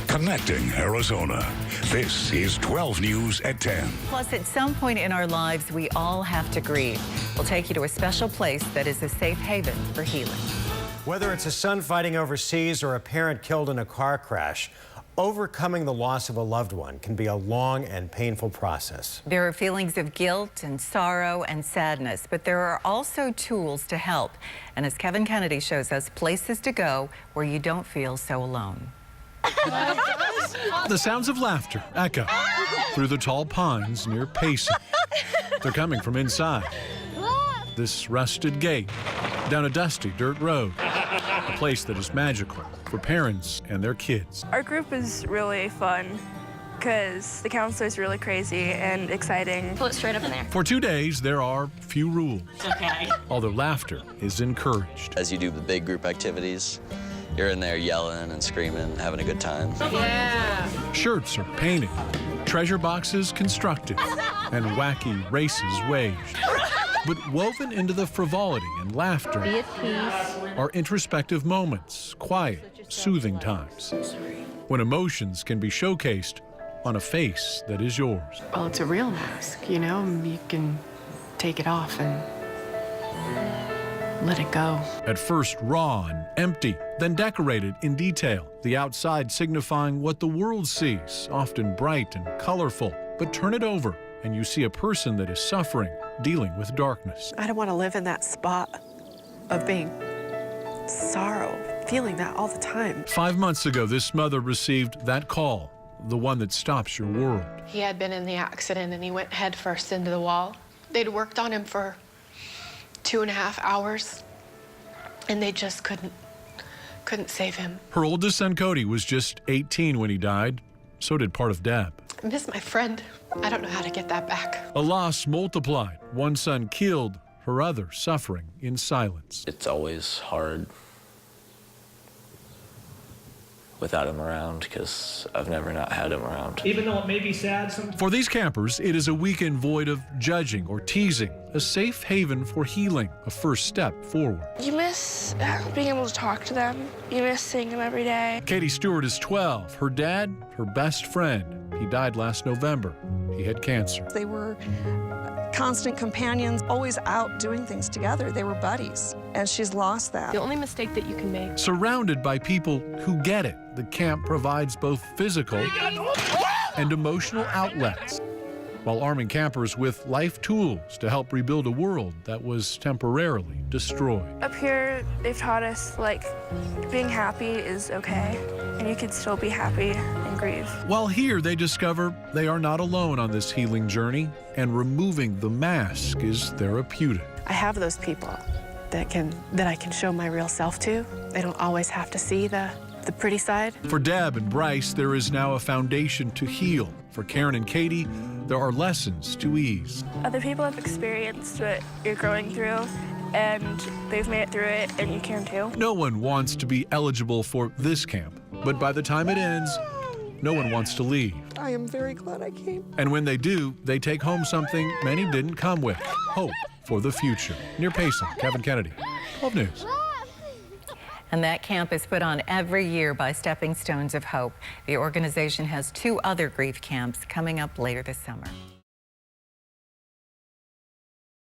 Connecting Arizona. This is 12 News at 10. Plus, at some point in our lives, we all have to grieve. We'll take you to a special place that is a safe haven for healing. Whether it's a son fighting overseas or a parent killed in a car crash, overcoming the loss of a loved one can be a long and painful process. There are feelings of guilt and sorrow and sadness, but there are also tools to help. And as Kevin Kennedy shows us, places to go where you don't feel so alone. The sounds of laughter echo through the tall pines near Payson. They're coming from inside this rusted gate down a dusty dirt road, a place that is magical for parents and their kids. Our group is really fun because the counselor is really crazy and exciting. Pull it straight up in there. For 2 days, there are few rules, Okay. although laughter is encouraged. As you do the big group activities, you're in there yelling and screaming, having a good time. Yeah. Shirts are painted, treasure boxes constructed, and wacky races waged. But woven into the frivolity and laughter Be at peace. are introspective moments, quiet, soothing times, when emotions can be showcased on a face that is yours. Well, it's a real mask, you know? You can take it off and let it go. At first raw and empty, then decorated in detail, the outside signifying what the world sees, often bright and colorful. But turn it over, and you see a person that is suffering, dealing with darkness. I don't want to live in that spot of being sorrow, feeling that all the time. 5 months ago, this mother received that call, the one that stops your world. He had been in the accident and he went headfirst into the wall. They'd worked on him for 2.5 hours and they just couldn't save him. Her oldest son, Cody, was just 18 when he died. So did part of Deb. I miss my friend. I don't know how to get that back. A loss multiplied. One son killed, her other suffering in silence. It's always hard without him around because I've never not had him around. Even though it may be sad sometimes. For these campers, it is a weekend void of judging or teasing, a safe haven for healing, a first step forward. You miss being able to talk to them. You miss seeing them every day. Katie Stewart is 12. Her dad, her best friend. He died last November. He had cancer. They were constant companions, always out doing things together. They were buddies, and she's lost that. The only mistake that you can make. Surrounded by people who get it, the camp provides both physical and emotional outlets, while arming campers with life tools to help rebuild a world that was temporarily destroyed. Up here, they've taught us, like, being happy is okay, and you can still be happy and grieve. While here, they discover they are not alone on this healing journey, and removing the mask is therapeutic. I have those people that I can show my real self to. They don't always have to see the pretty side. For Deb and Bryce, there is now a foundation to heal. For Karen and Katie, there are lessons to ease. Other people have experienced what you're going through, and they've made it through it, and you can too. No one wants to be eligible for this camp, but by the time it ends, no one wants to leave. I am very glad I came. And when they do, they take home something many didn't come with, hope for the future. Near Payson, Kevin Kennedy, 12 News. And that camp is put on every year by Stepping Stones of Hope. The organization has 2 other grief camps coming up later this summer.